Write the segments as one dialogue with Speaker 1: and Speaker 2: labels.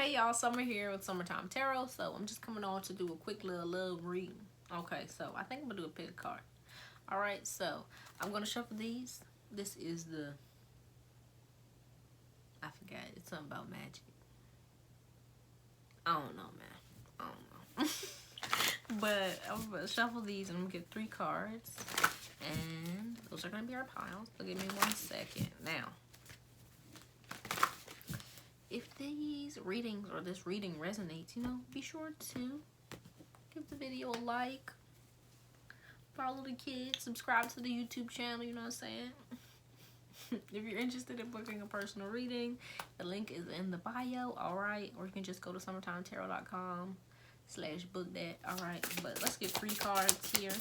Speaker 1: Hey y'all, Summer here with Summertime Tarot. So I'm just coming on to do a quick little love reading. Okay, so I think I'm gonna do a pick a card. Alright, so I'm gonna shuffle these. This is the, I forgot, it's something about magic. I don't know, man. I don't know. But I'm gonna shuffle these and I'm gonna get 3 cards. And those are gonna be our piles. So give me 1 second. Now, if these readings or this reading resonates, be sure to give the video a like, follow the kids, subscribe to the YouTube channel, you know what I'm saying? If you're interested in booking a personal reading, the link is in the bio, alright? Or you can just go to summertimetarot.com/book that, alright? But let's get 3 cards here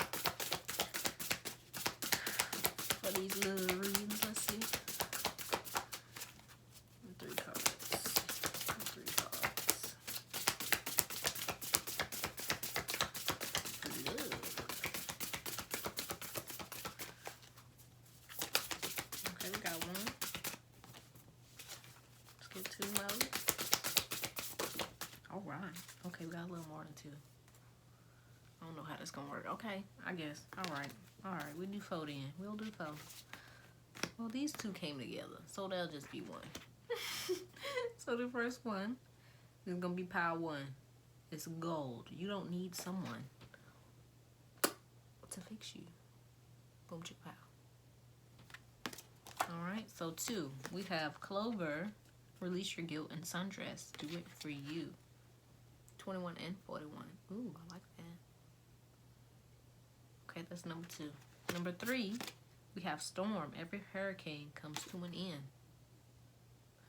Speaker 1: for these little readings. Let's see. 3 cards. 3 cards. Love. Okay, we got 1. Let's get 2 more. Alright. Okay, we got a little more than 2. I don't know how this gonna work. Okay, I guess. Alright. Alright, we do 4 then. We'll do 4. Well, these 2 came together, so they'll just be 1. So the first one is gonna be pile 1. It's gold. You don't need someone to fix you. Boom, chick pow. Alright, so 2. We have Clover, release your guilt, and Sundress, do it for you. 21 and 41. Ooh, I like that. Okay, that's number 2. Number 3, we have Storm, every hurricane comes to an end.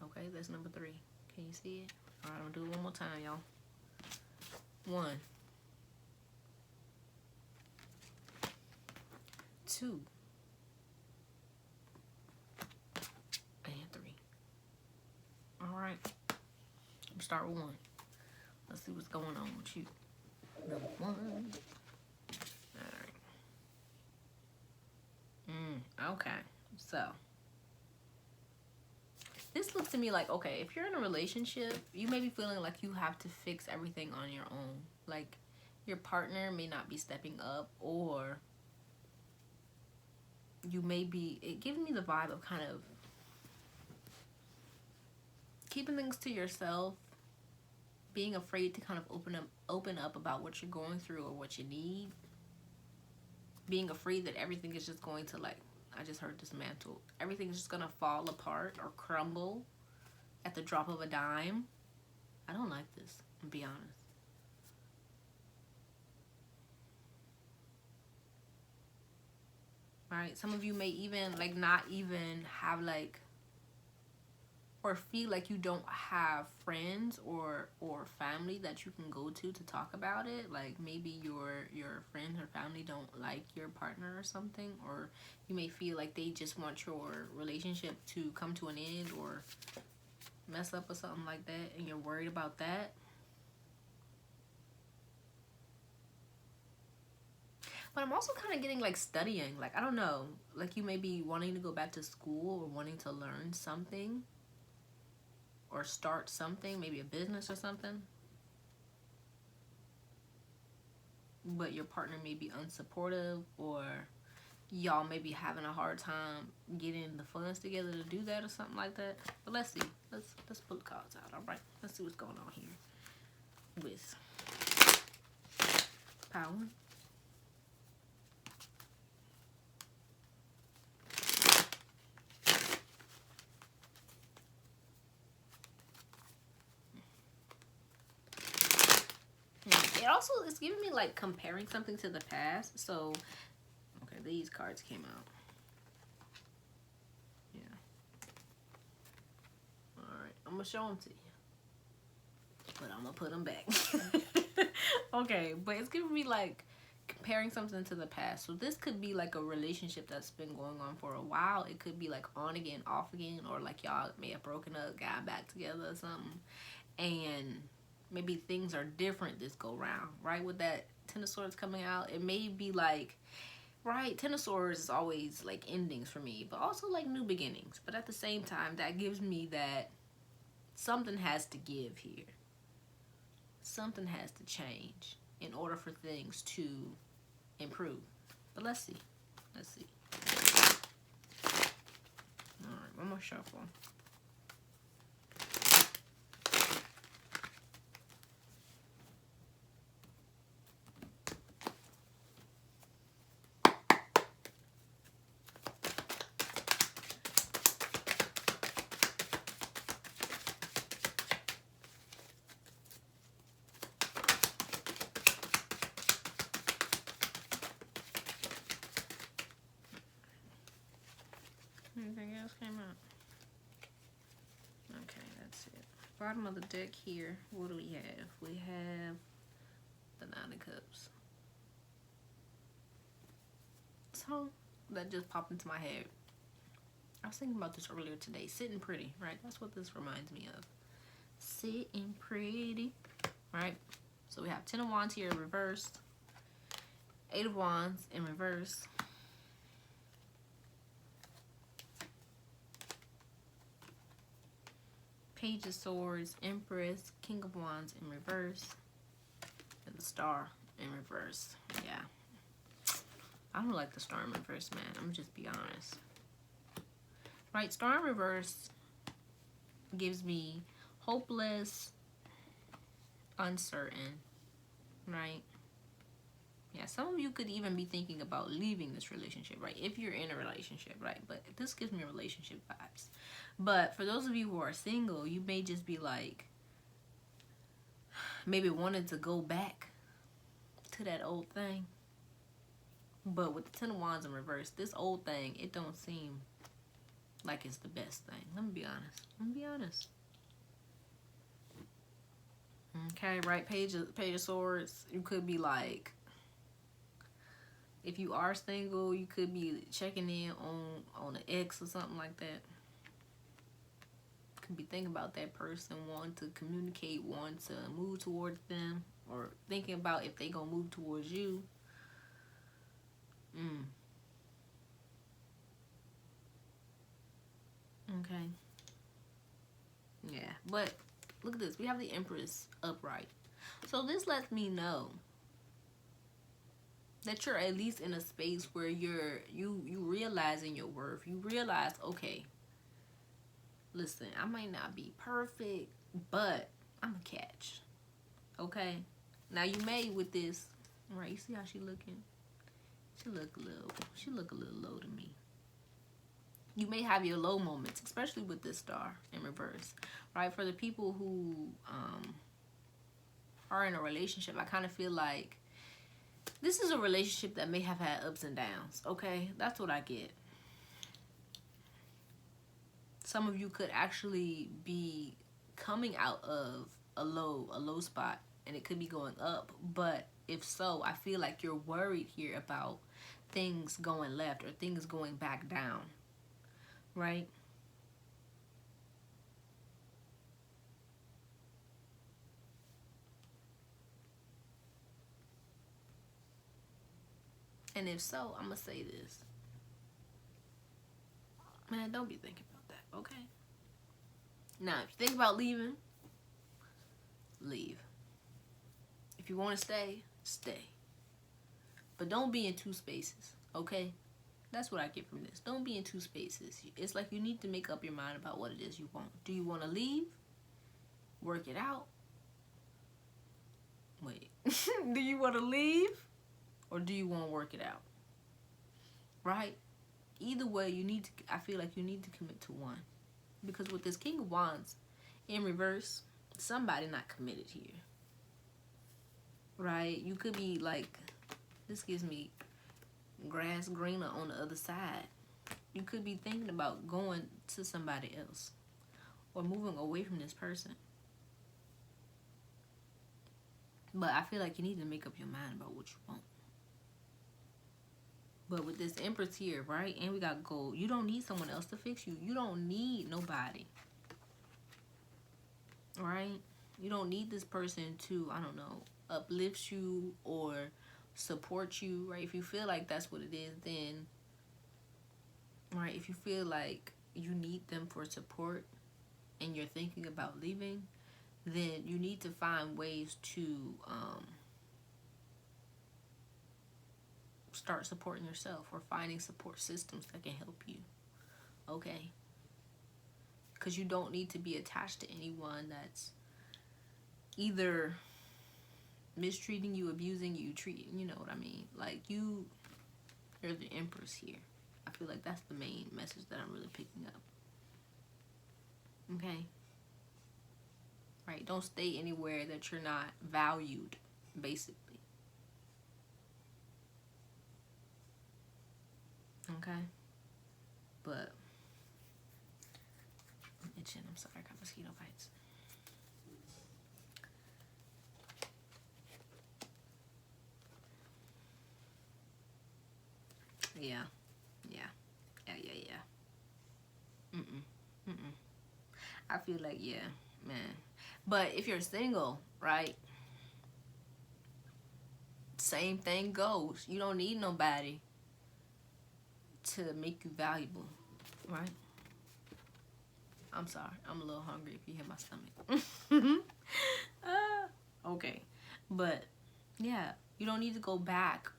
Speaker 1: Okay, that's number 3. Can you see it? Alright, I'm gonna do it one more time, y'all. 1, 2, and 3. Alright. Let's start with 1. Let's see what's going on with you. Number 1. Alright. Okay. So this looks to me like, okay, if you're in a relationship, you may be feeling like you have to fix everything on your own. Like, your partner may not be stepping up, or you may be, it gives me the vibe of kind of keeping things to yourself, being afraid to kind of open up about what you're going through or what you need, being afraid that everything is just going to, like, I just heard dismantle. Everything's just gonna fall apart or crumble at the drop of a dime. I don't like this, to be honest. Alright, some of you may even, like, not even have, like, or feel like you don't have friends or family that you can go to talk about it. Like, maybe your friends or family don't like your partner or something, or you may feel like they just want your relationship to come to an end or mess up or something like that, and you're worried about that. But I'm also kind of getting, like, studying. Like, I don't know. Like, you may be wanting to go back to school or wanting to learn something or start something, maybe a business or something. But your partner may be unsupportive, or y'all may be having a hard time getting the funds together to do that or something like that. But let's see. Let's pull the cards out. Alright. Let's see what's going on here with power. It also is giving me, like, comparing something to the past. So, okay, these cards came out. Yeah. Alright, I'm going to show them to you. But I'm going to put them back. Okay, but it's giving me, like, comparing something to the past. So this could be, like, a relationship that's been going on for a while. It could be, like, on again, off again. Or, like, y'all may have broken up, got back together or something. And maybe things are different this go round, right? With that Ten of Swords coming out, it may be like, right, Ten of Swords is always like endings for me, but also like new beginnings. But at the same time, that gives me that something has to give here. something has to change in order for things to improve. But let's see. Let's see. All right, one more shuffle. Anything else came out? Okay, that's it. Bottom of the deck here, what do we have? We have the Nine of Cups. So, that just popped into my head. I was thinking about this earlier today. Sitting pretty, right? That's what this reminds me of. Sitting pretty, right? So we have 10 of Wands here reversed. 8 of Wands in reverse. Page of Swords, Empress, King of Wands in reverse, and the Star in reverse. Yeah. I don't like the Star in reverse, man. I'm just be honest. Right, Star in reverse gives me hopeless, uncertain, right? Yeah, some of you could even be thinking about leaving this relationship, right? If you're in a relationship, right? But this gives me relationship vibes. But for those of you who are single, you may just be like, maybe wanting to go back to that old thing. But with the 10 of Wands in reverse, this old thing, it don't seem like it's the best thing. Let me be honest. Let me be honest. Okay, right? Page of Swords, you could be like, if you are single, you could be checking in on an ex or something like that. Could be thinking about that person, wanting to communicate, wanting to move towards them, or thinking about if they gonna move towards you. Okay. Yeah, but look at this. We have the Empress upright. So this lets me know that you're at least in a space where you realizing your worth. You realize, okay, listen, I might not be perfect, but I'm a catch. Okay? Now you may with this, right, you see how she looking? She look a little low to me. You may have your low moments, especially with this Star in reverse. Right? For the people who are in a relationship, I kind of feel like this is a relationship that may have had ups and downs, okay? That's what I get. Some of you could actually be coming out of a low spot, and it could be going up. But if so, I feel like you're worried here about things going left or things going back down, right? And if so, I'm going to say this. Man, don't be thinking about that, okay? Now, if you think about leaving, leave. If you want to stay, stay. But don't be in two spaces, okay? That's what I get from this. Don't be in two spaces. It's like you need to make up your mind about what it is you want. Do you want to leave? Work it out? Wait. Do you want to leave? Or do you want to work it out? Right? Either way, I feel like you need to commit to one. Because with this King of Wands in reverse, somebody not committed here. Right? You could be like, this gives me grass greener on the other side. You could be thinking about going to somebody else or moving away from this person. But I feel like you need to make up your mind about what you want. But with this Empress here, right? And we got gold. You don't need someone else to fix you. You don't need nobody. Right? You don't need this person to, I don't know, uplift you or support you, right? If you feel like that's what it is, then, right, if you feel like you need them for support and you're thinking about leaving, then you need to find ways to start supporting yourself or finding support systems that can help you. Okay? Because you don't need to be attached to anyone that's either mistreating you, abusing you, treating, you know what I mean? Like, you're the empress here. I feel like that's the main message that I'm really picking up. Okay? Right? Don't stay anywhere that you're not valued, basically. Okay? But I'm itching. I'm sorry. I got mosquito bites. Yeah. I feel like, yeah, man. But if you're single, right? Same thing goes. You don't need nobody to make you valuable, right? I'm sorry. I'm a little hungry if you hear my stomach. Okay. But, yeah, you don't need to go back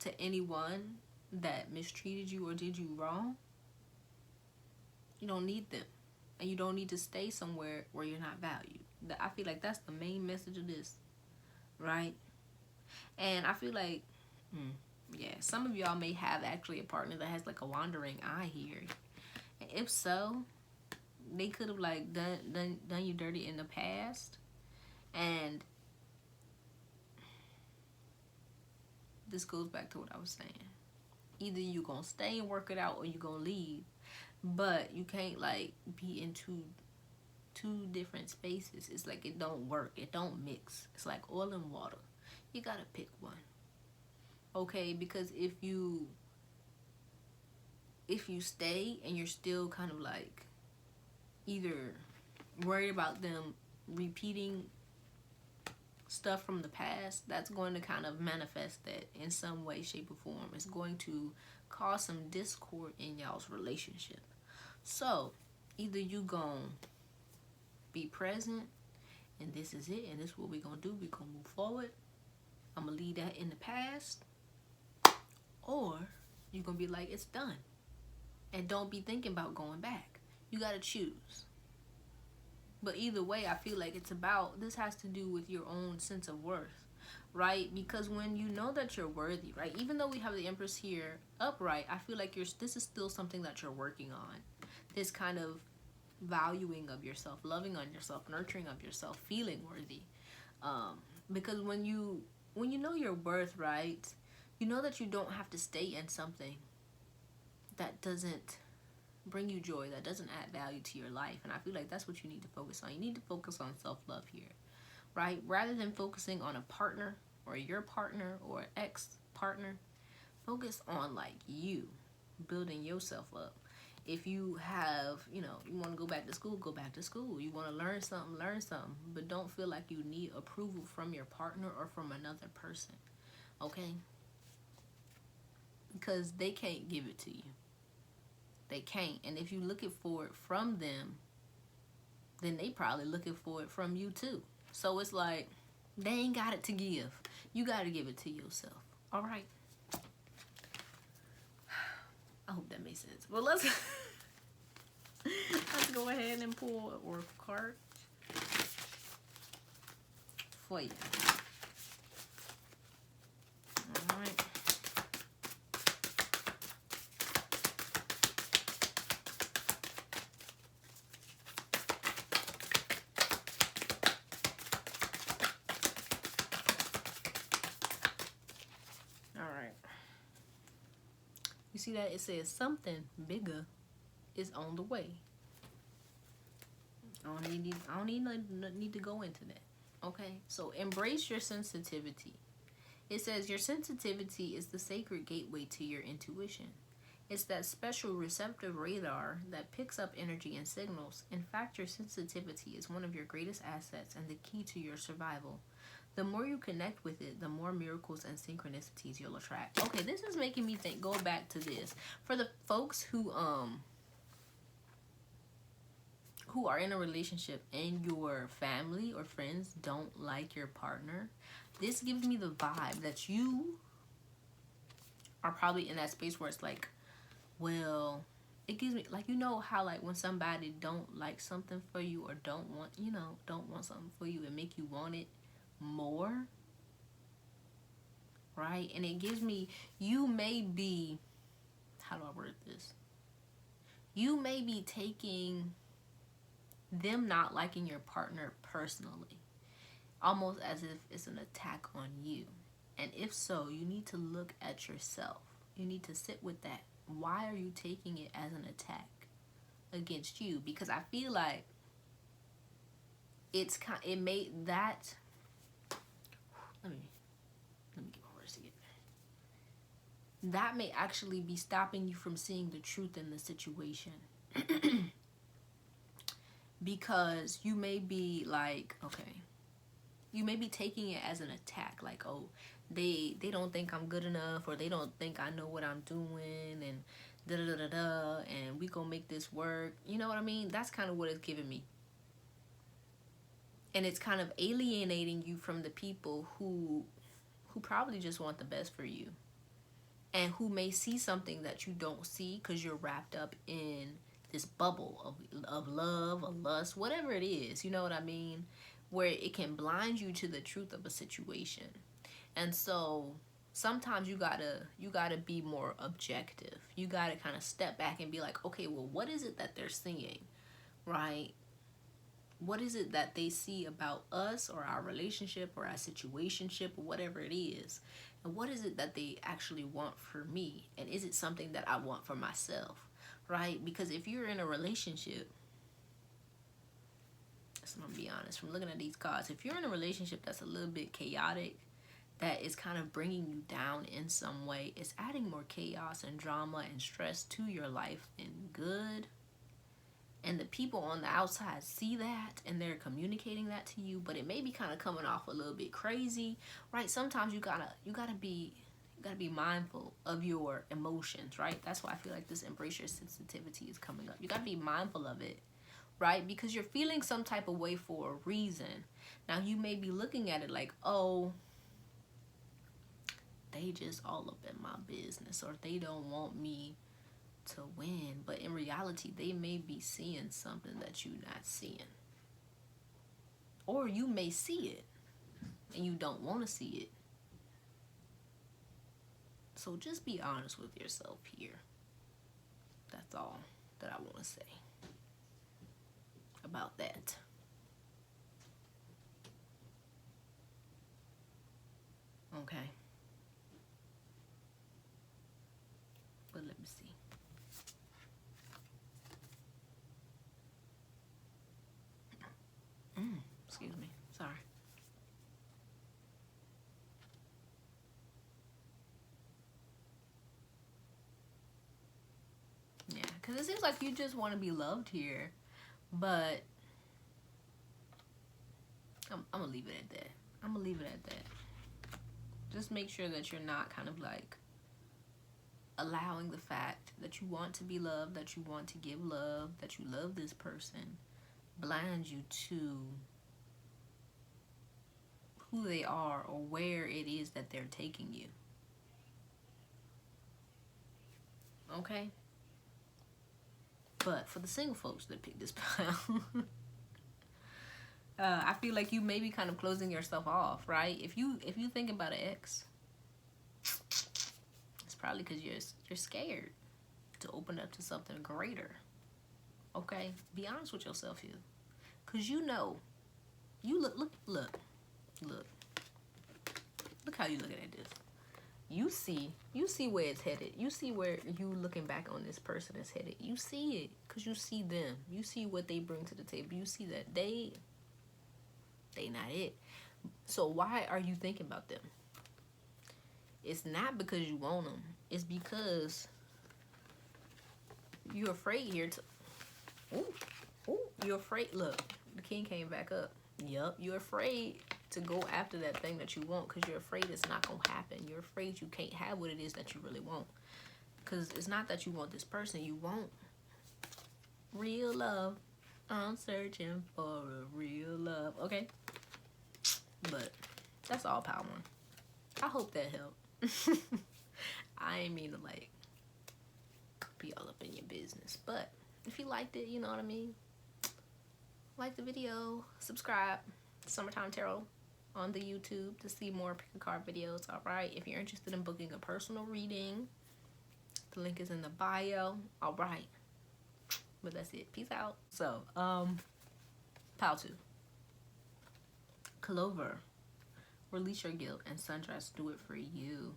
Speaker 1: to anyone that mistreated you or did you wrong. You don't need them. And you don't need to stay somewhere where you're not valued. I feel like that's the main message of this, right? And I feel like, yeah, some of y'all may have actually a partner that has like a wandering eye here. And if so, they could have like done you dirty in the past. And this goes back to what I was saying. Either you gonna stay and work it out or you gonna leave. But you can't like be in two different spaces. It's like it don't work. It don't mix. It's like oil and water. You gotta pick one. Okay, because if you stay and you're still kind of like either worried about them repeating stuff from the past, that's going to kind of manifest that in some way, shape, or form. It's going to cause some discord in y'all's relationship. So either you gonna be present and this is it and this is what we're gonna do, we're gonna move forward, I'm gonna leave that in the past, or you're gonna be like, it's done, and don't be thinking about going back. You gotta choose. But either way, I feel like this has to do with your own sense of worth, right? Because when you know that you're worthy, right? Even though we have the Empress here upright, I feel like this is still something that you're working on. This kind of valuing of yourself, loving on yourself, nurturing of yourself, feeling worthy. Because when you know your worth, right? You know that you don't have to stay in something that doesn't bring you joy, that doesn't add value to your life. And I feel like that's what you need to focus on. You need to focus on self-love here, right? Rather than focusing on a partner or your partner or ex-partner, focus on like you building yourself up. If you have, you want to go back to school, go back to school. You want to learn something, but don't feel like you need approval from your partner or from another person, okay? Because they can't give it to you. They can't. And if you're looking for it from them, then they probably looking for it from you too. So it's like, they ain't got it to give. You got to give it to yourself. All right. I hope that makes sense. Well, let's go ahead and pull an oracle card for you. All right. You see that? It says something bigger is on the way. I don't need to go into that. Okay? So embrace your sensitivity. It says your sensitivity is the sacred gateway to your intuition. It's that special receptive radar that picks up energy and signals. In fact, your sensitivity is one of your greatest assets and the key to your survival. The more you connect with it, the more miracles and synchronicities you'll attract. Okay, this is making me think, go back to this. For the folks who who are in a relationship and your family or friends don't like your partner, this gives me the vibe that you are probably in that space where it's like, well, it gives me like, you know how like when somebody don't like something for you or don't want, don't want something for you and make you want it more, right? And it gives me, you may be, how do I word this? You may be taking them not liking your partner personally, almost as if it's an attack on you. And if so, you need to look at yourself. You need to sit with that. Why are you taking it as an attack against you? Because I feel like it made that, let me get my words together. That may actually be stopping you from seeing the truth in the situation. Because you may be like, okay, you may be taking it as an attack, like, oh, they don't think I'm good enough, or they don't think I know what I'm doing, and da da da da da, and we gonna make this work. You know what I mean? That's kind of what it's giving me. And it's kind of alienating you from the people who probably just want the best for you, and who may see something that you don't see because you're wrapped up in this bubble of love or lust, whatever it is, you know what I mean? Where it can blind you to the truth of a situation. And so sometimes you gotta be more objective. You gotta kind of step back and be like, okay, well, what is it that they're seeing, right? What is it that they see about us or our relationship or our situationship or whatever it is? And what is it that they actually want for me? And is it something that I want for myself, right? Because if you're in a relationship, so I'm gonna be honest, from looking at these cards, if you're in a relationship that's a little bit chaotic, that is kind of bringing you down in some way, it's adding more chaos and drama and stress to your life and good. And the people on the outside see that and they're communicating that to you, but it may be kind of coming off a little bit crazy, right? Sometimes you gotta be mindful of your emotions, right? That's why I feel like this embrace your sensitivity is coming up. You gotta be mindful of it, right? Because you're feeling some type of way for a reason. Now you may be looking at it like, oh, they just all up in my business, or they don't want me to win. But in reality, they may be seeing something that you're not seeing, or you may see it and you don't want to see it. So just be honest with yourself here. That's all that I want to say about that. Okay, but let me see. Excuse me. Sorry. Yeah, because it seems like you just want to be loved here, but I'm going to leave it at that. I'm going to leave it at that. Just make sure that you're not kind of like allowing the fact that you want to be loved, that you want to give love, that you love this person, blind you to who they are or where it is that they're taking you. Okay? But for the single folks that pick this pile, I feel like you may be kind of closing yourself off, right? If you think about an ex, it's probably because you're scared to open up to something greater. Okay? Be honest with yourself here. Because you know, you look how you looking at this. You see where it's headed. You see where you looking back on this person is headed. You see it because you see them. You see what they bring to the table. You see that they not it. So why are you thinking about them? It's not because you want them. It's because you're afraid here to... you're afraid. Look, the king came back up. Yup, you're afraid to go after that thing that you want because you're afraid it's not going to happen. You're afraid you can't have what it is that you really want. Because it's not that you want this person. You want real love, I'm searching for a real love. Okay. But that's all power. I hope that helped. I ain't mean to like be all up in your business. But if you liked it, you know what I mean? Like the video, subscribe to Summertime Tarot on the YouTube to see more pick a card videos. Alright. If you're interested in booking a personal reading, the link is in the bio. Alright. But that's it. Peace out. So, Pile 2. Clover. Release your guilt, and Sundress, do it for you.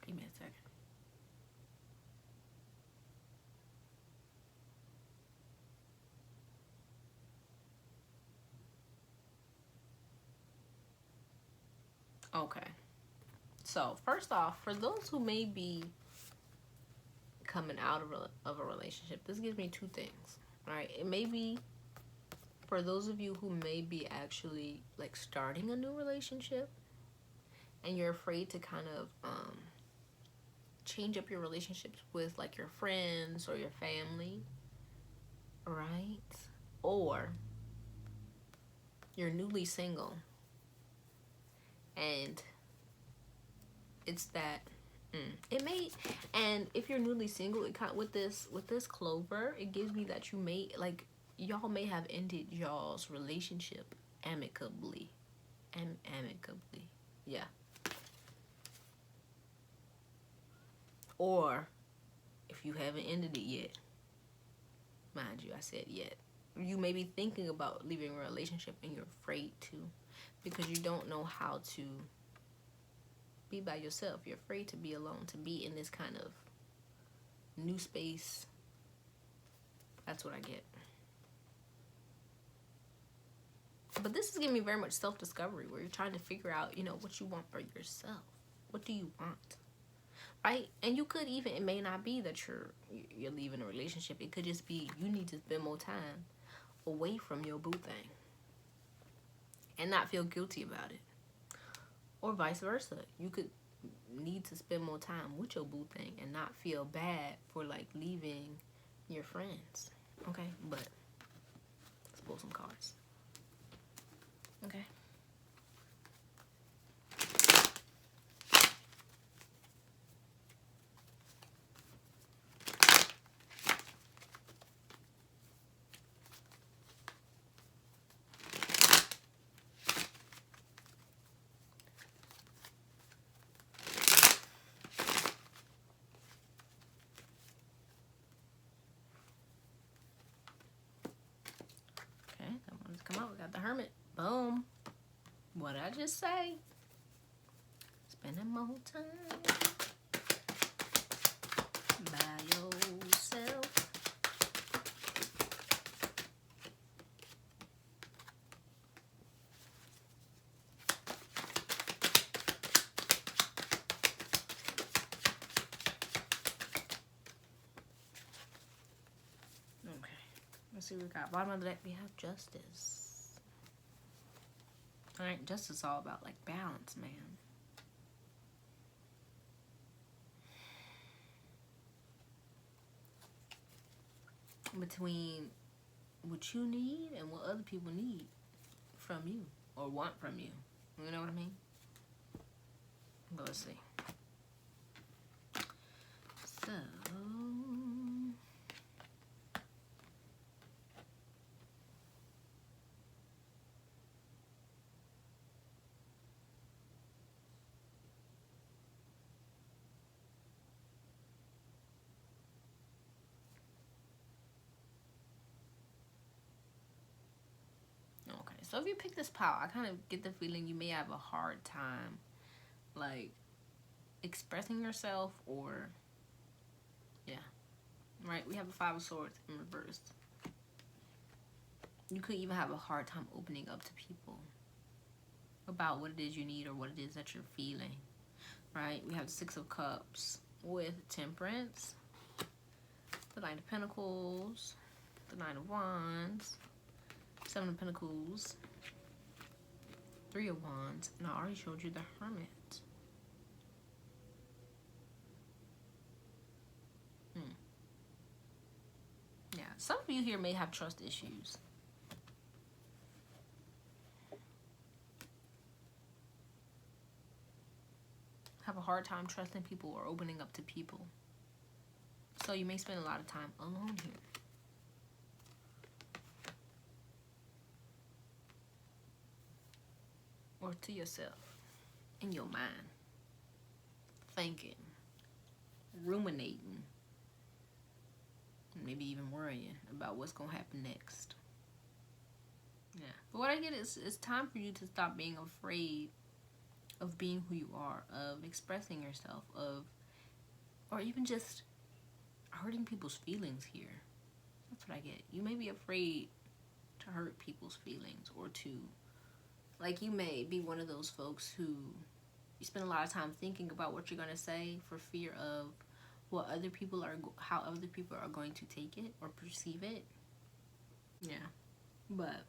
Speaker 1: Give me a second. Okay. So, first off, for those who may be coming out of a relationship, this gives me two things. Right? It may be for those of you who may be actually like starting a new relationship and you're afraid to kind of change up your relationships with like your friends or your family, right? Or you're newly single and it's that it may, and if you're newly single, it kind of, with this Clover, it gives me that you may like y'all may have ended y'all's relationship amicably, yeah. Or if you haven't ended it yet, mind you, I said yet, you may be thinking about leaving a relationship and you're afraid to because you don't know how to be by yourself. You're afraid to be alone, to be in this kind of new space. That's what I get. But this is giving me very much self-discovery where you're trying to figure out, you know, what you want for yourself. What do you want? Right? And you could even, it may not be that you're leaving a relationship. It could just be you need to spend more time away from your boo thing and not feel guilty about it. Or vice versa. You could need to spend more time with your boo thing and not feel bad for like leaving your friends. Okay? But let's pull some cards. Okay. Come on, we got the Hermit. Boom. What'd I just say? Spending more time by yourself. Okay. Let's see what we got. Bottom of the deck, we have Justice. Alright, justice is all about like balance, man. Between what you need and what other people need from you or want from you. You know what I mean? But let's see. So so if you pick this pile, I kind of get the feeling you may have a hard time, like, expressing yourself or, yeah. Right? We have the Five of Swords in reverse. You could even have a hard time opening up to people about what it is you need or what it is that you're feeling. Right? We have the Six of Cups with Temperance, the Knight of Pentacles, the Nine of Wands, Seven of Pentacles, Three of Wands, and I already showed you the Hermit. Some of you here may have trust issues. Have a hard time trusting people or opening up to people. So you may spend a lot of time alone here. Or to yourself, in your mind, thinking, ruminating, maybe even worrying about what's going to happen next. Yeah. But what I get is it's time for you to stop being afraid of being who you are, of expressing yourself, or even just hurting people's feelings here. That's what I get. You may be afraid to hurt people's feelings, or to, like, you may be one of those folks who you spend a lot of time thinking about what you're going to say for fear of how other people are going to take it or perceive it. Yeah. But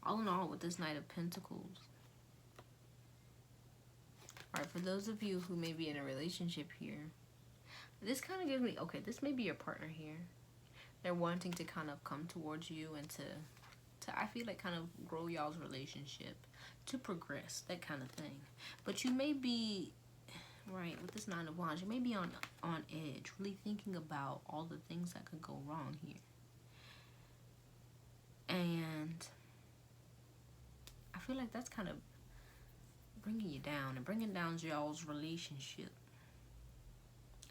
Speaker 1: all in all, with this Knight of Pentacles, all right, for those of you who may be in a relationship here, this kind of gives me, okay, this may be your partner here. They're wanting to kind of come towards you and to I feel like kind of grow y'all's relationship, to progress, that kind of thing. But you may be, right, with this Nine of Wands, you may be on edge, really thinking about all the things that could go wrong here. And I feel like that's kind of bringing you down, and bringing down y'all's relationship.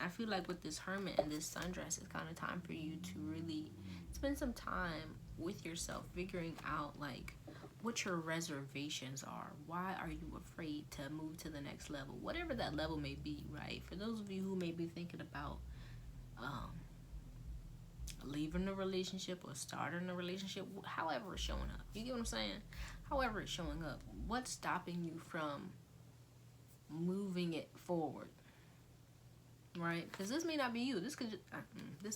Speaker 1: I feel like with this Hermit and this Sundress, it's kind of time for you to really spend some time with yourself, figuring out like what your reservations are. Why are you afraid to move to the next level? Whatever that level may be, right? For those of you who may be thinking about leaving the relationship or starting a relationship, however it's showing up. You get what I'm saying? However it's showing up. What's stopping you from moving it forward? Right? Because this may not be you. This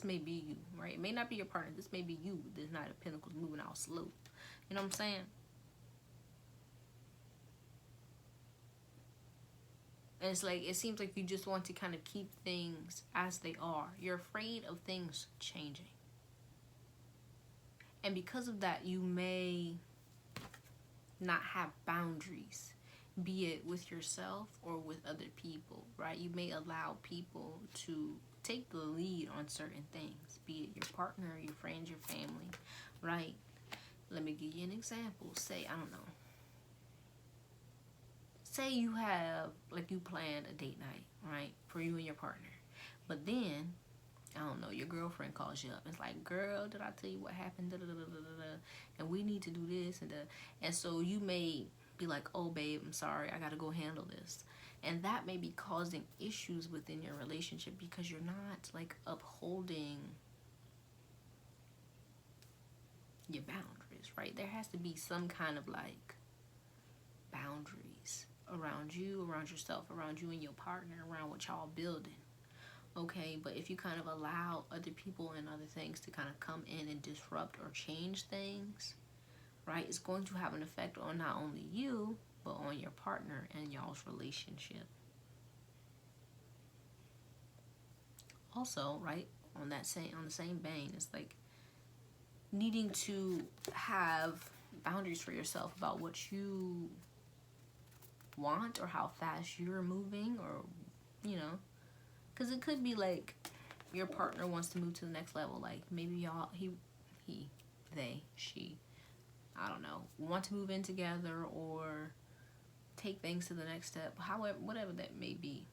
Speaker 1: may be you, right? It may not be your partner. This may be you. This Knight of Pentacles moving out slow. You know what I'm saying? And it's like, it seems like you just want to kind of keep things as they are. You're afraid of things changing. And because of that, you may not have boundaries, be it with yourself or with other people, right? You may allow people to take the lead on certain things, be it your partner, your friends, your family, right? Let me give you an example. Say, I don't know. Say you have, like, you planned a date night, right, for you and your partner. But then, I don't know, your girlfriend calls you up. It's like, girl, did I tell you what happened? Da, da, da, da, da, da. And we need to do this. And so you may be like, oh, babe, I'm sorry. I got to go handle this. And that may be causing issues within your relationship because you're not, like, upholding your boundaries, right? There has to be some kind of, like, boundaries around you, around yourself, around you and your partner, around what y'all building. Okay, but if you kind of allow other people and other things to kind of come in and disrupt or change things, right, it's going to have an effect on not only you, but on your partner and y'all's relationship. Also, right, on the same vein, it's like needing to have boundaries for yourself about what you want or how fast you're moving, or, you know, because it could be like your partner wants to move to the next level. Like maybe y'all, they, she, I don't know, want to move in together or take things to the next step, however, whatever that may be.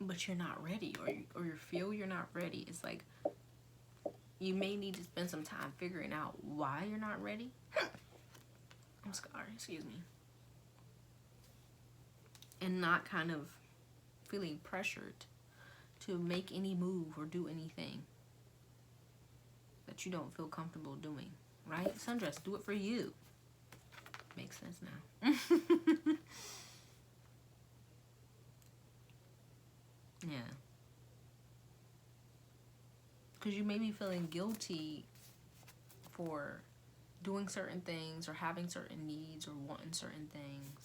Speaker 1: But you're not ready, or you feel you're not ready. It's like you may need to spend some time figuring out why you're not ready. I'm sorry, excuse me. And not kind of feeling pressured to make any move or do anything that you don't feel comfortable doing, right? Sundress, do it for you. Makes sense now. Yeah. Because you may be feeling guilty for doing certain things or having certain needs or wanting certain things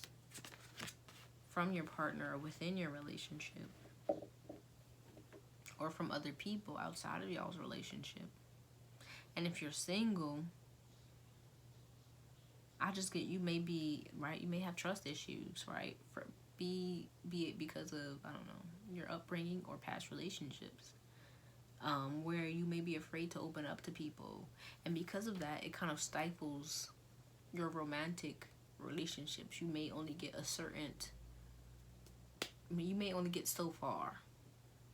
Speaker 1: from your partner or within your relationship. or from other people outside of y'all's relationship. And if you're single, I just get, you may be, right, you may have trust issues, right? Be it because of, I don't know, your upbringing or past relationships, where you may be afraid to open up to people. And because of that, it kind of stifles your romantic relationships. You may only get you may only get so far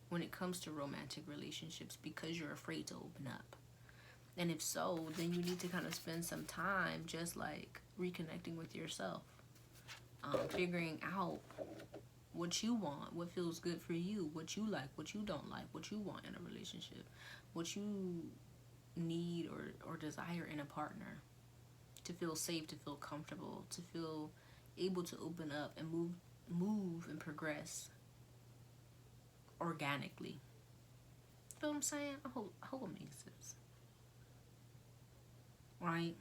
Speaker 1: when it comes to romantic relationships because you're afraid to open up. And if so, then you need to kind of spend some time just like reconnecting with yourself, figuring out what you want, what feels good for you, what you like, what you don't like, what you want in a relationship, what you need or desire in a partner, to feel safe, to feel comfortable, to feel able to open up and move and progress organically. Feel what I'm saying? I hope it makes sense. Right?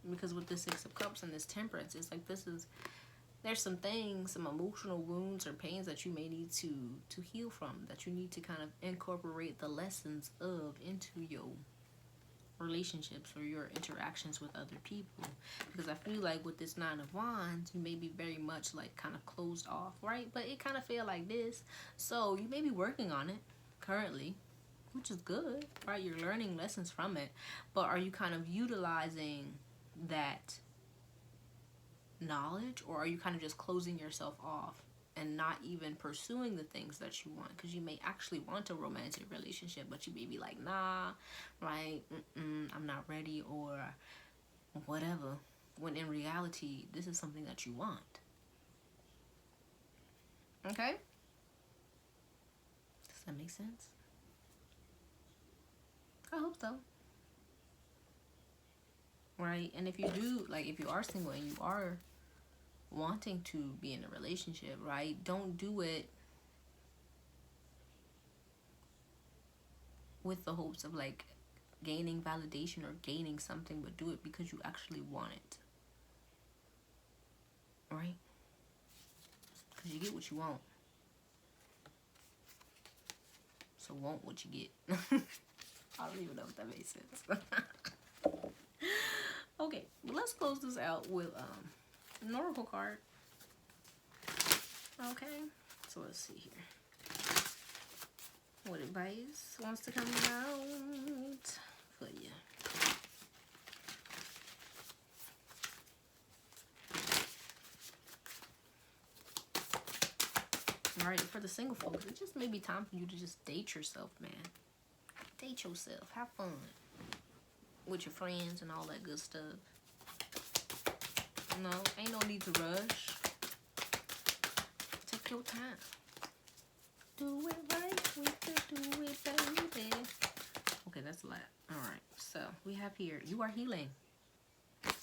Speaker 1: Because with the Six of Cups and this Temperance, it's like there's some things, some emotional wounds or pains that you may need to heal from, that you need to kind of incorporate the lessons of into your relationships or your interactions with other people. Because I feel like with this Nine of Wands, you may be very much like kind of closed off, right? But it kind of feel like this. So you may be working on it currently, which is good, right? You're learning lessons from it. But are you kind of utilizing that knowledge, or are you kind of just closing yourself off and not even pursuing the things that you want? Because you may actually want a romantic relationship, but you may be like, nah, right, I'm not ready, or whatever, when in reality this is something that you want. Okay, does that make sense? I hope so. Right? And if you do, like, if you are single and you are wanting to be in a relationship, right, don't do it with the hopes of like gaining validation or gaining something, but do it because you actually want it. Right? Because you get what you want. So want what you get. I don't even know if that makes sense. Okay, well, let's close this out with an oracle card. Okay, so let's see here. What advice wants to come out for you? Alright, for the single folks, it just may be time for you to just date yourself, man. Date yourself. Have fun with your friends and all that good stuff. No, ain't no need to rush. Take your time. Do it right, we can do it, baby. Okay, that's a lot. Alright, so we have here, you are healing.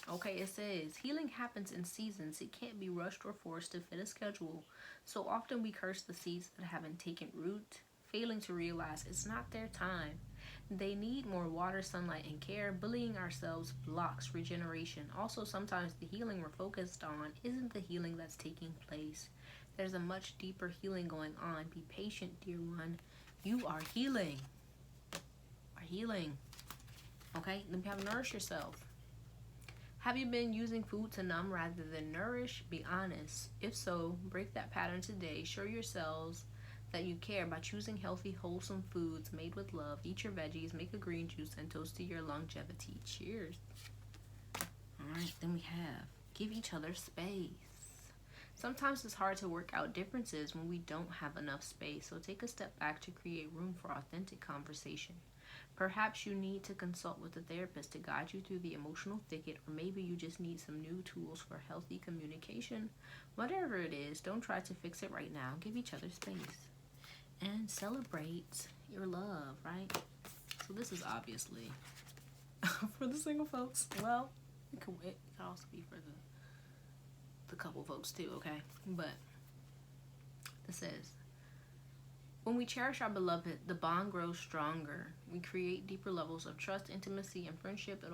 Speaker 1: Okay, it says, healing happens in seasons. It can't be rushed or forced to fit a schedule. So often we curse the seeds that haven't taken root, failing to realize it's not their time. They need more water, sunlight, and care. Bullying ourselves blocks regeneration. Also, sometimes the healing we're focused on isn't the healing that's taking place. There's a much deeper healing going on. Be patient, dear one. You are healing. Okay, then you have to nourish yourself. Have you been using food to numb rather than nourish? Be honest. If so, break that pattern today. Show yourselves that you care by choosing healthy, wholesome foods made with love. Eat your veggies, make a green juice, and toast to your longevity. Cheers. Alright, then we have give each other space. Sometimes it's hard to work out differences when we don't have enough space, so take a step back to create room for authentic conversation. Perhaps you need to consult with a therapist to guide you through the emotional thicket, or maybe you just need some new tools for healthy communication. Whatever it is, don't try to fix it right now. Give each other space. And celebrate your love, right? So this is obviously for the single folks. Well, it could also be for the couple folks too, okay? But it says, when we cherish our beloved, the bond grows stronger. We create deeper levels of trust, intimacy, and friendship.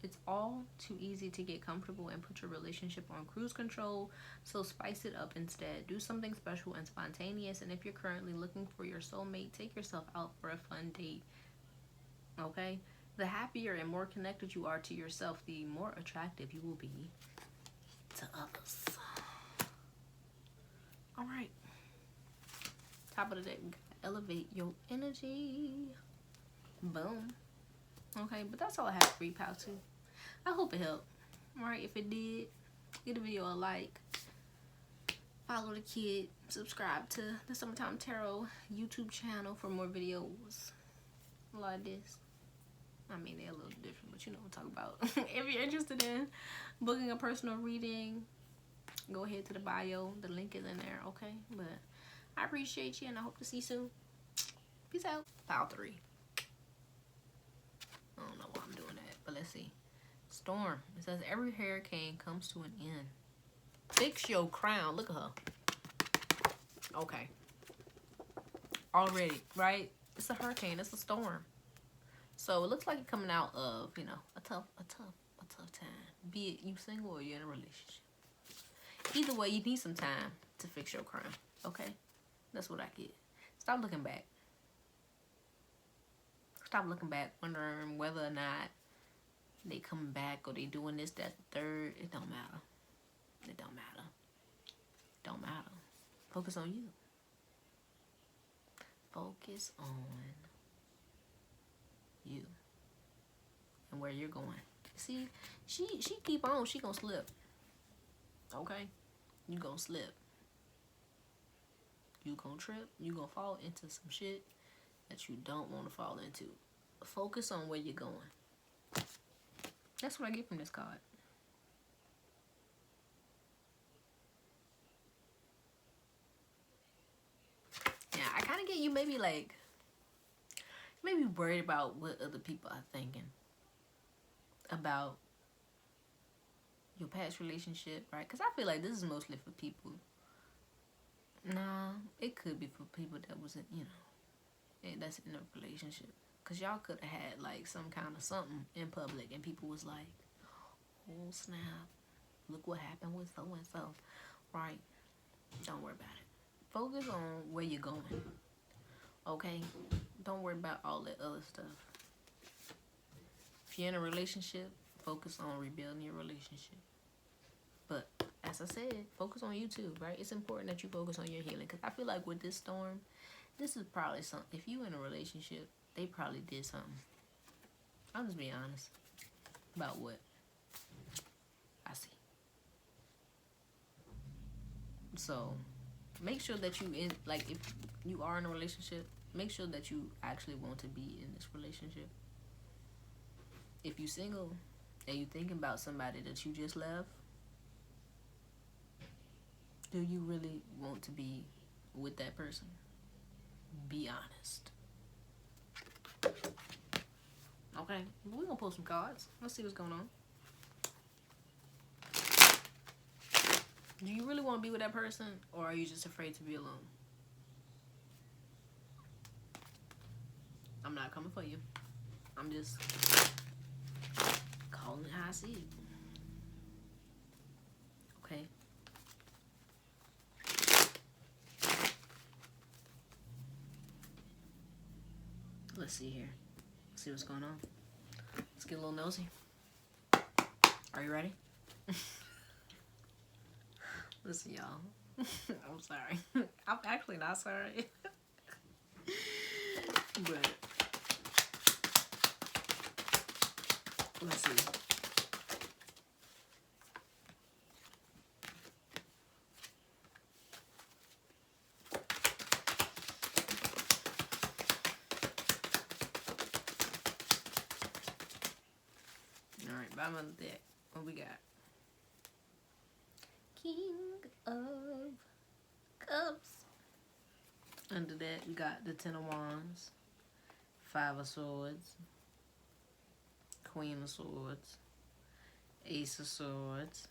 Speaker 1: It's all too easy to get comfortable and put your relationship on cruise control, so spice it up instead. Do something special and spontaneous, and if you're currently looking for your soulmate, take yourself out for a fun date, okay? The happier and more connected you are to yourself, the more attractive you will be to others. All right. Top of the day, we gotta elevate your energy. Boom. Okay, but that's all I have for you, pal, too. I hope it helped. Alright, if it did, give the video a like. Follow the kid. Subscribe to the Summertime Tarot YouTube channel for more videos like this. I mean, they're a little different, but you know what I'm talking about. If you're interested in booking a personal reading, go ahead to the bio. The link is in there, okay? But I appreciate you, and I hope to see you soon. Peace out. File 3. I don't know why I'm doing that, but let's see. Storm. It says every hurricane comes to an end. Fix your crown. Look at her. Okay. Already, right? It's a hurricane. It's a storm. So it looks like you're coming out of, you know, a tough time. Be it you single or you're in a relationship. Either way, you need some time to fix your crown. Okay? That's what I get. Stop looking back. Stop looking back, wondering whether or not they come back or they doing this, that, the third. It don't matter. It don't matter. Don't matter. Focus on you. Focus on you and where you're going. See, she keep on. She gonna slip. Okay, you gonna slip. You gonna trip. You gonna fall into some shit that you don't want to fall into. Focus on where you're going. That's what I get from this card. Yeah, I kind of get you maybe worried about what other people are thinking about your past relationship, right? Because I feel like this is mostly for people. Nah, it could be for people that wasn't, you know, that's in a relationship. Because y'all could have had, like, some kind of something in public and people was like, oh, snap. Look what happened with so-and-so. Right? Don't worry about it. Focus on where you're going. Okay? Don't worry about all that other stuff. If you're in a relationship, focus on rebuilding your relationship. But, as I said, focus on you too, right? It's important that you focus on your healing. Because I feel like with this storm, this is probably something. If you in a relationship, they probably did something. I'll just be honest about what I see. So, make sure that you if you are in a relationship, make sure that you actually want to be in this relationship. If you single and you thinking about somebody that you just left, do you really want to be with that person? Be honest. Okay, we're gonna pull some cards. Let's see what's going on. Do you really want to be with that person, or are you just afraid to be alone? I'm not coming for you. I'm just calling it how I see it. Okay. Let's see here. Let's see what's going on. Let's get a little nosy. Are you ready? Listen, y'all. I'm sorry. I'm actually not sorry. But let's see. Alright, bottom of the deck. What we got? King of Cups. Under that, we got the Ten of Wands, Five of Swords, Queen of Swords, Ace of Swords,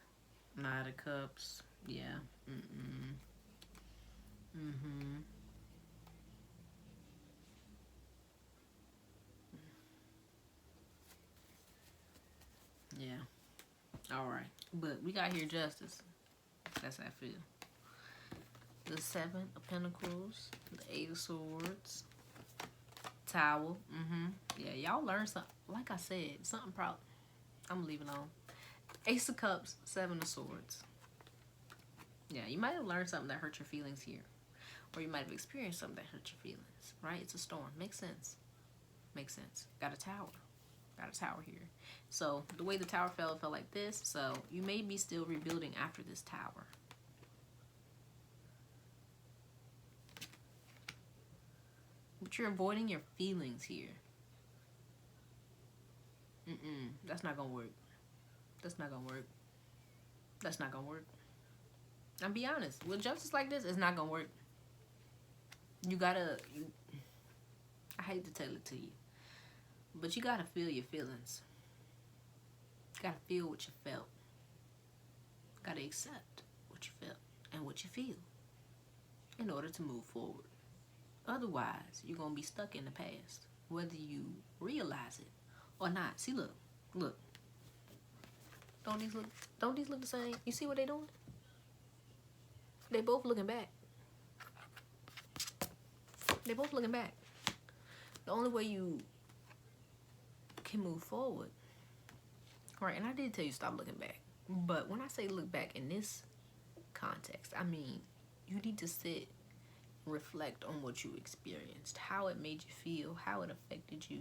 Speaker 1: Knight of Cups. Yeah. But we got here justice. That's how I feel. The Seven of Pentacles, the Eight of Swords, Tower. Yeah, y'all learned something. Like I said, something probably. I'm gonna leave it alone. Ace of Cups, Seven of Swords. Yeah, you might have learned something that hurt your feelings here. Or you might have experienced something that hurt your feelings. Right? It's a storm. Makes sense. Makes sense. Got a tower. Got a tower here. So the way the tower fell, it fell like this. So you may be still rebuilding after this tower. But you're avoiding your feelings here. That's not gonna work. That's not gonna work. That's not gonna work. I'll be honest. With justice like this, it's not gonna work. You gotta... I hate to tell it to you. But you gotta feel your feelings. You gotta feel what you felt. You gotta accept what you felt and what you feel in order to move forward. Otherwise, you're gonna be stuck in the past, whether you realize it or not. See, look. Don't these look the same? You see what they doing? They both looking back. They both looking back. The only way you can move forward, right? And I did tell you stop looking back. But when I say look back in this context, I mean you need to sit, reflect on what you experienced, how it made you feel, how it affected you,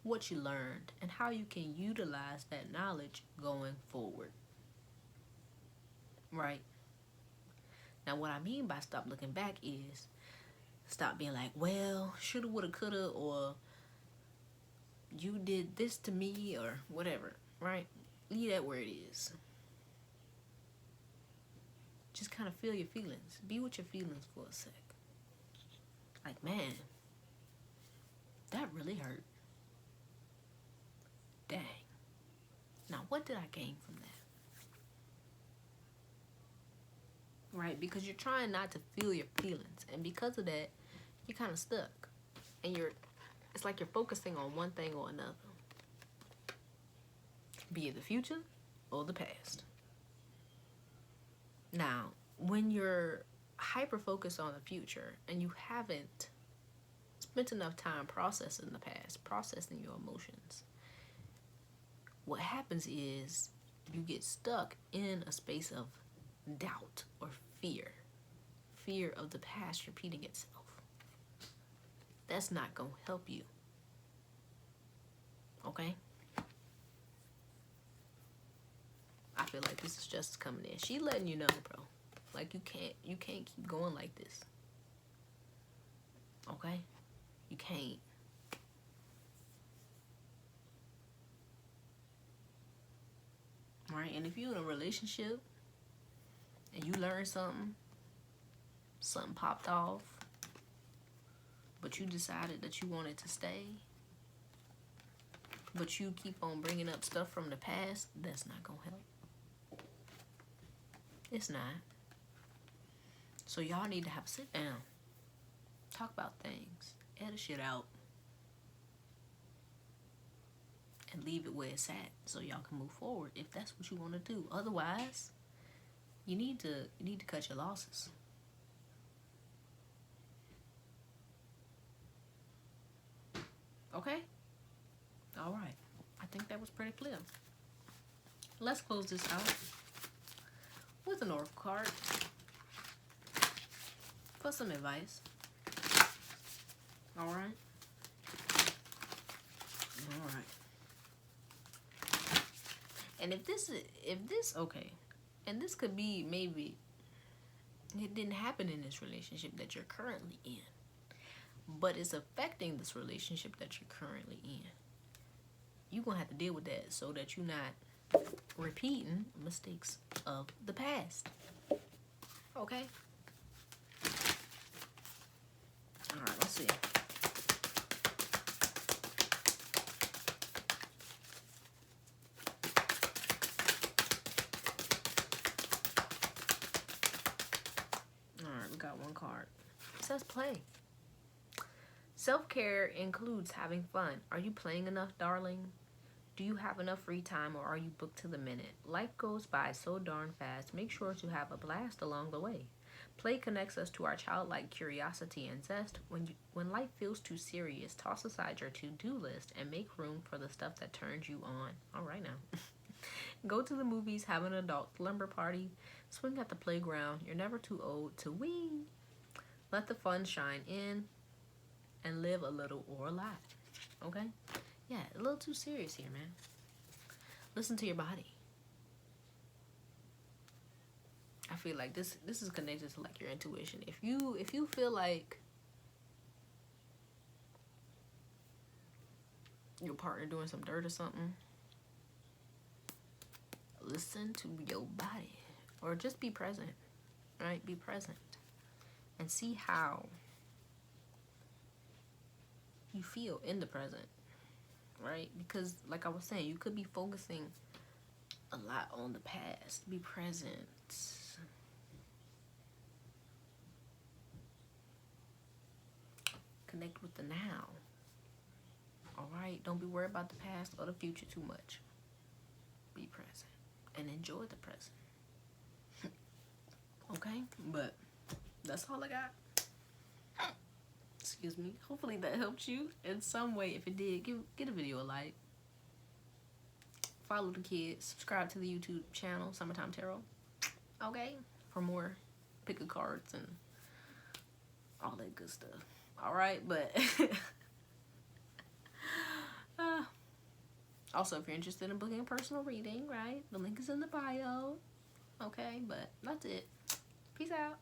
Speaker 1: what you learned, and how you can utilize that knowledge going forward. Right? Now, what I mean by stop looking back is stop being like, well, shoulda, woulda, coulda, or you did this to me, or whatever, right? Leave that where it is. Just kind of feel your feelings. Be with your feelings for a sec. Like, man, that really hurt. Dang. Now, what did I gain from that? Right? Because you're trying not to feel your feelings. And because of that, you're kind of stuck. And it's like you're focusing on one thing or another. Be it the future or the past. Now, when you're hyper-focused on the future and you haven't spent enough time processing the past, processing your emotions, what happens is you get stuck in a space of doubt or fear of the past repeating itself. That's not gonna help you. Okay? I feel like this is just coming in. She letting you know, bro. Like you can't keep going like this. Okay? You can't. Right? And if you're in a relationship and you learn something popped off, but you decided that you wanted to stay, but you keep on bringing up stuff from the past, that's not gonna help. It's not. So y'all need to have a sit down, talk about things, edit shit out, and leave it where it's at so y'all can move forward if that's what you want to do. Otherwise, you need to cut your losses. Okay? All right. I think that was pretty clear. Let's close this out with an oracle card for some advice. All right? All right. And if this, okay, and this could be maybe it didn't happen in this relationship that you're currently in, but it's affecting this relationship that you're currently in. You're going to have to deal with that so that you're not repeating mistakes of the past. Okay? All right, let's see. Got one card. It says play. Self-care includes having fun. Are you playing enough, darling? Do you have enough free time, or are you booked to the minute? Life goes by so darn fast. Make sure to have a blast along the way. Play connects us to our childlike curiosity and zest. When life feels too serious, toss aside your to-do list and make room for the stuff that turns you on. All right now. Go to the movies, have an adult slumber party, swing at the playground. You're never too old to wee. Let the fun shine in and live a little or a lot. Okay? Yeah, a little too serious here, man. Listen to your body. I feel like this is connected to like your intuition. If you feel like your partner doing some dirt or something, listen to your body, or just be present, right? Be present and see how you feel in the present, right? Because like I was saying, you could be focusing a lot on the past. Be present. Connect with the now. All right? Don't be worried about the past or the future too much. Be present and enjoy the present. Okay? But that's all I got. Excuse me. Hopefully that helped you in some way. If it did, give the video a like. Follow the kids. Subscribe to the YouTube channel, Summertime Tarot. Okay? For more pick of cards and all that good stuff. All right? But also, if you're interested in booking a personal reading, right? The link is in the bio. Okay? But that's it. Peace out.